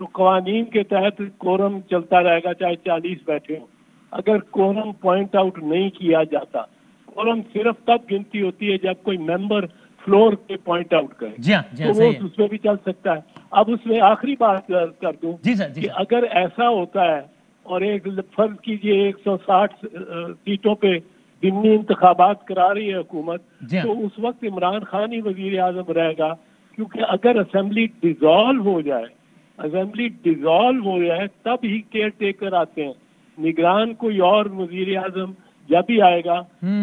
تو قوانین کے تحت کورم چلتا رہے گا چاہے 40 بیٹھے ہوں. اگر کورم پوائنٹ آؤٹ نہیں کیا جاتا، کورم صرف تب گنتی ہوتی ہے جب کوئی ممبر فلور پہ پوائنٹ آؤٹ کرے جی ہاں تو وہ اس میں بھی چل سکتا ہے. اب اس میں آخری بات کر دوں کہ اگر ایسا ہوتا ہے اور ایک فرض کیجئے 160 سیٹوں پہ ضمنی انتخابات کرا رہی ہے حکومت، تو اس وقت عمران خان ہی وزیر اعظم رہے گا، کیونکہ اگر اسمبلی ڈیزالو ہو جائے تب ہی کیئر ٹیکر آتے ہیں. نگران کوئی اور وزیر اعظم جب ہی آئے گا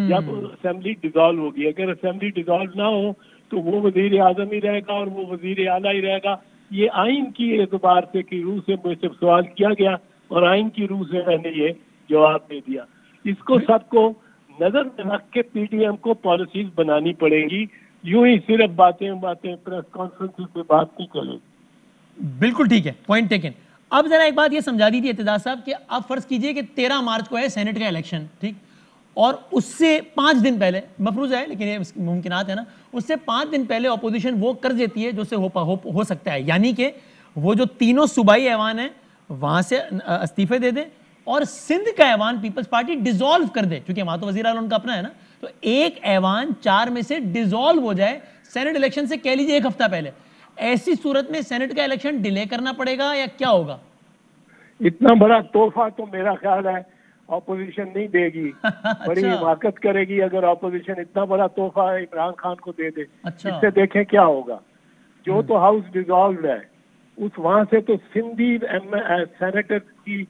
جب اسمبلی ڈیزالو ہوگی. اگر اسمبلی ڈیزالو نہ ہو تو وہ وزیر اعظم ہی رہے گا اور وہ وزیر اعلیٰ ہی رہے گا. یہ آئین کی اعتبار سے کی روح سے مجھ سے سوال کیا گیا اور آئین کی روح سے میں نے یہ جواب دے دیا. اس کو سب کو نظر میں رکھ کے پی ڈی ایم کو پالیسیز بنانی پڑے گی. یوں ہی صرف باتیں پریس کانفرنس پہ بات نہیں چلے گی. بالکل ٹھیک ہے، پوائنٹ ٹیکن. اب ذرا ایک بات یہ سمجھا دی تھی اعتزاز صاحب کہ آپ فرض کیجئے کہ 13 مارچ کو ہے سینٹ کا الیکشن، ٹھیک، اور اس سے 5 دن پہلے مفروض ہے لیکن یہ ممکنات ہے نا، اس سے 5 دن پہلے اپوزیشن وہ کر دیتی ہے جو سے ہو سکتا ہے، یعنی کہ وہ جو تینوں صوبائی ایوان ہیں وہاں سے استعفے دے دیں اور سندھ کا ایوان پیپلز پارٹی ڈیزالو کر دے، کیونکہ وہاں تو وزیر اعلیٰ ان کا اپنا ہے نا، تو ایک ایوان 4 میں سے ڈیزالو ہو جائے سینٹ الیکشن سے کہہ لیجیے 1 ہفتہ پہلے. ایسی صورت میں سینٹ کا الیکشن ڈیلے کرنا پڑے گا یا کیا ہوگا؟ اتنا بڑا تحفہ تو میرا خیال ہے اپوزیشن نہیں دے گی. بڑی حماقت کرے گی اگر اپوزیشن اتنا بڑا تحفہ عمران خان کو دے دے. اس سے دیکھیں کیا ہوگا. جو تو ہاؤس ڈیزالوڈ ہے اس وہاں سے تو سندھی سینیٹر کی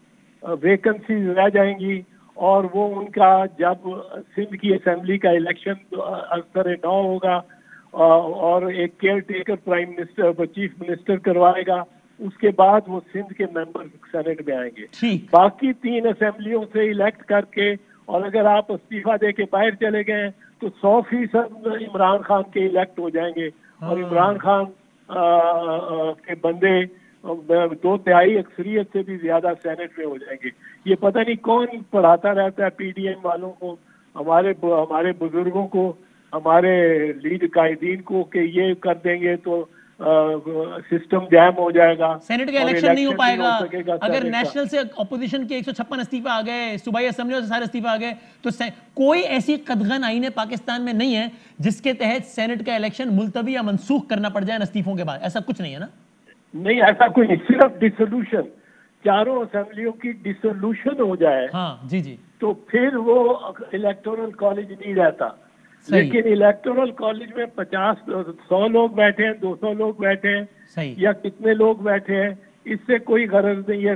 ویکنسیز رہ جائیں گی اور وہ ان کا جب سندھ کی اسمبلی کا الیکشن اثر نو ہوگا اور ایک care taker prime minister chief minister کروائے گا، اس کے بعد وہ سندھ کے ممبر سینٹ میں آئیں گے. باقی 3 اسمبلیوں سے الیکٹ کر کے اور اگر آپ استعفیٰ دے کے باہر چلے گئے تو 100% عمران خان کے الیکٹ ہو جائیں گے اور عمران خان کے بندے 2/3 اکثریت سے بھی زیادہ سینٹ میں ہو جائیں گے. یہ پتہ نہیں کون پڑھاتا رہتا ہے پی ڈی ایم والوں کو، ہمارے بزرگوں کو، ہمارے لیڈ قائدین کو کہ یہ کر دیں گے تو سسٹم جیم ہو جائے گا، سینٹ کا الیکشن نہیں ہو پائے گا. اگر نیشنل سے اپوزیشن کے 156 استعفیٰ آ گئے، صوبائی اسمبلیوں سے سارے استعفیٰ آ گئے، تو کوئی ایسی قدغن آئین پاکستان میں نہیں ہے جس کے تحت سینٹ کا الیکشن ملتوی یا منسوخ کرنا پڑ جائے استعفوں کے بعد. ایسا کچھ نہیں ہے نا؟ نہیں، ایسا کوئی نہیں. صرف ڈسولوشن، چاروں اسمبلیوں کی ڈسولوشن ہو جائے تو پھر وہ الیکٹورل کالج نہیں رہتا. لیکن الیکٹورل کالج میں 100 لوگ بیٹھے ہیں، 200 لوگ بیٹھے ہیں یا کتنے لوگ بیٹھے ہیں، اس سے کوئی غرض نہیں ہے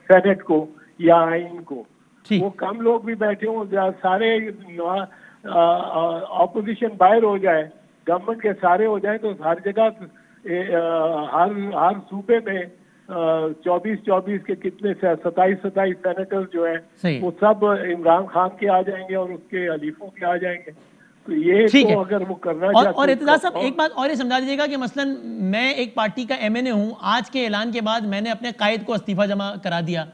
سینٹ کو یا آئین کو. وہ کم لوگ بھی بیٹھے ہوں، سارے اپوزیشن باہر ہو جائے، گورنمنٹ کے سارے ہو جائیں تو ہر جگہ ہر صوبے میں 24 کے کتنے 27 سینیٹر جو ہیں وہ سب عمران خان کے آ جائیں گے اور اس کے حلیفوں کے آ جائیں گے. تو یہ تو اگر وہ کرنا چاہتے ہیں. اور اعتزاز صاحب ایک بات اور یہ سمجھا دیجیے گا کہ مثلا میں ایک پارٹی کا ایم این اے ہوں، آج کے اعلان کے بعد میں نے اپنے قائد کو استعفیٰ جمع کرا دیا،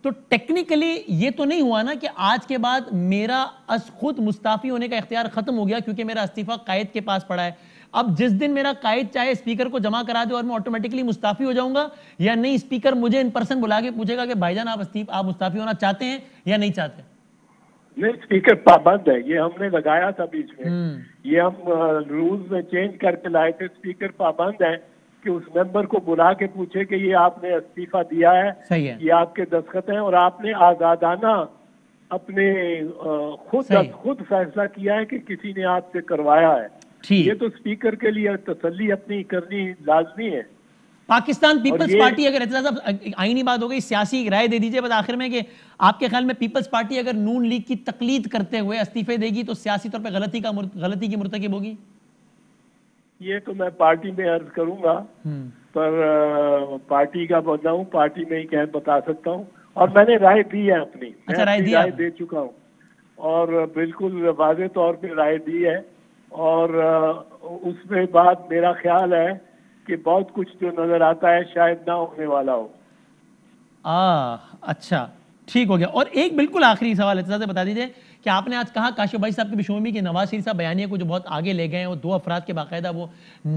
تو ٹیکنیکلی یہ تو نہیں ہوا نا کہ آج کے بعد میرا از خود مستعفی ہونے کا اختیار ختم ہو گیا کیونکہ میرا استعفیٰ قائد کے پاس پڑا ہے. اب جس دن میرا قائد چاہے اسپیکر کو جمع کرا دے اور میں آٹومیٹکلی مستعفی ہو جاؤں گا، یا نہیں اسپیکر مجھے ان پرسن بلا کے پوچھے گا کہ بھائی جان آپ مستعفی ہونا چاہتے ہیں یا نہیں چاہتے؟ نہیں، اسپیکر پابند ہے. یہ ہم نے لگایا تھا بیچ میں، یہ ہم رولز میں چینج کر کے لائے تھے. اسپیکر پابند ہے کہ اس ممبر کو بلا کے پوچھے کہ یہ آپ نے استعفیٰ دیا ہے، یہ آپ کے دستخط ہیں اور آپ نے آزادانہ اپنے خود فیصلہ کیا ہے کہ کسی نے آپ سے کروایا ہے. یہ تو اسپیکر کے لیے تسلی اپنی کرنی لازمی ہے. پاکستان پیپلز پارٹی، اگر اعتزاز صاحب آئینی بات ہو گئی، سیاسی رائے دے دیجئے بس آخر میں کہ آپ کے خیال میں پیپلز پارٹی اگر نون لیگ کی تقلید کرتے ہوئے استعفے دے گی تو سیاسی طور پہ غلطی کی مرتکب ہوگی؟ یہ تو میں پارٹی میں عرض کروں گا، پر پارٹی کا بندہ ہوں، پارٹی میں ہی بتا سکتا ہوں. اور میں نے رائے دی ہے اپنی، رائے دے چکا ہوں اور بالکل واضح طور پہ رائے دی ہے. اور اس میں بعد میرا خیال ہے کہ بہت کچھ جو نظر آتا ہے شاید نہ ہونے والا ہو. اچھا ٹھیک ہو گیا. اور ایک بالکل آخری سوال اعتزاز سے بتا دیجئے کہ آپ نے آج کہا کاشف بھائی صاحب کے بھی شومی کہ نواز شریف صاحب بیانیے کو جو بہت آگے لے گئے ہیں، وہ 2 افراد کے باقاعدہ وہ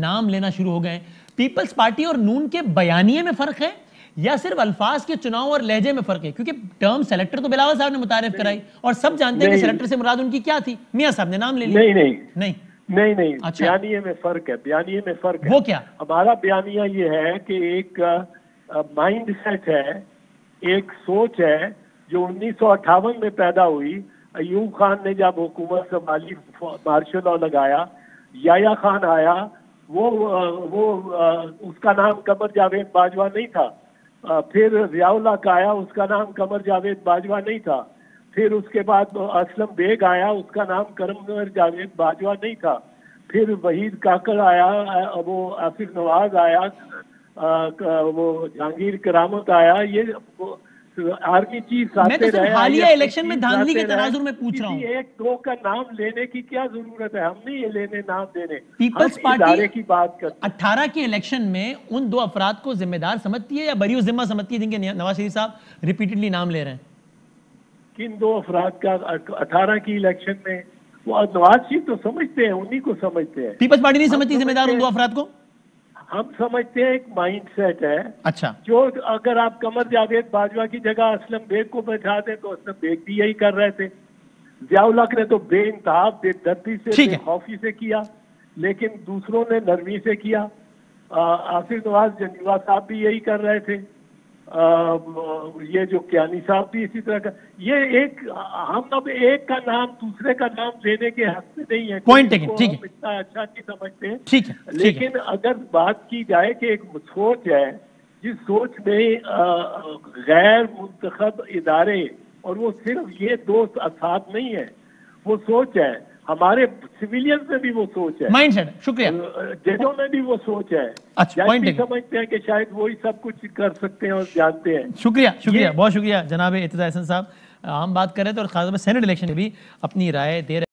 نام لینا شروع ہو گئے ہیں. پیپلز پارٹی اور نون کے بیانیے میں فرق ہے یا صرف الفاظ کے چناؤ اور لہجے میں فرق ہے؟ کیونکہ ٹرم سیلیکٹر تو بلاول صاحب نے متعارف کرائی اور سب جانتے ہیں کہ سیلیکٹر سے مراد ان کی کیا تھی. میاں صاحب نے نام لے لیا. نہیں بیانیے میں فرق ہے. بیانیے میں فرق ہے. وہ کیا؟ ہمارا بیانیہ یہ ہے کہ ایک مائنڈ سیٹ ہے، ایک سوچ ہے جو 1958 میں پیدا ہوئی. ایوب خان نے جب حکومت سنبھالی، مارشل لاء لگایا، یحییٰ خان آیا، وہ اس کا نام قمر جاوید باجوہ نہیں تھا. پھر ضیاء الحق آیا، اس کا نام قمر جاوید باجوہ نہیں تھا. پھر اس کے بعد اسلم بیگ آیا، اس کا نام قمر جاوید باجوہ نہیں تھا. پھر وحید کاکڑ آیا، وہ آصف نواز آیا، وہ جہانگیر کرامت آیا. یہ آرمی چیف میں تو صرف حالیہ الیکشن میں دھاندلی کے تناظر میں پوچھ رہا ہوں. ایک دو کا نام لینے کی کیا ضرورت ہے؟ ہم نہیں یہ لینے نام دینے. پیپلز پارٹی کی بات کرتے 18 کے الیکشن میں ان 2 افراد کو ذمہ دار سمجھتی ہے یا بری ذمہ سمجھتی ہے جن کے نواز شریف صاحب ریپیٹڈلی نام لے رہے ہیں؟ کن 2 افراد کا 18 کی الیکشن میں؟ وہ نواز شریف تو سمجھتے ہیں، انہی کو سمجھتے ہیں. پیپلز پارٹی نہیں سمجھتی ذمہ دار ان 2 افراد کو؟ ہم سمجھتے ہیں ایک مائنڈ سیٹ ہے. اچھا، جو اگر آپ قمر جاوید باجوہ کی جگہ اسلم بیگ کو بیٹھا دیں تو اسلم بیگ بھی یہی کر رہے تھے. ضیاء الحق نے تو بے انتہا، بے دردی سے، بے خوفی سے کیا، لیکن دوسروں نے نرمی سے کیا. آصف نواز جنیوا صاحب بھی یہی کر رہے تھے. یہ جو کیانی صاحب بھی اسی طرح کا. یہ ایک ہم اب ایک کا نام دوسرے کا نام دینے کے حق میں نہیں ہے. پوائنٹ ٹھیک اتنا اچھا نہیں سمجھتے ہیں. ٹھیک ہے. لیکن اگر بات کی جائے کہ ایک سوچ ہے جس سوچ میں غیر منتخب ادارے، اور وہ صرف یہ 2 افراد نہیں ہے، وہ سوچ ہے. ہمارے سویلینز میں بھی وہ سوچ ہے، مائنڈ سیٹ. شکریہ. ججوں میں بھی وہ سوچ ہے. جج سمجھتے ہیں کہ شاید وہی سب کچھ کر سکتے ہیں اور جانتے ہیں. شکریہ بہت شکریہ جناب ارتضیٰ احسن صاحب. ہم بات کر رہے تھے اور خاص طور پہ سینٹ الیکشن میں بھی اپنی رائے دے رہے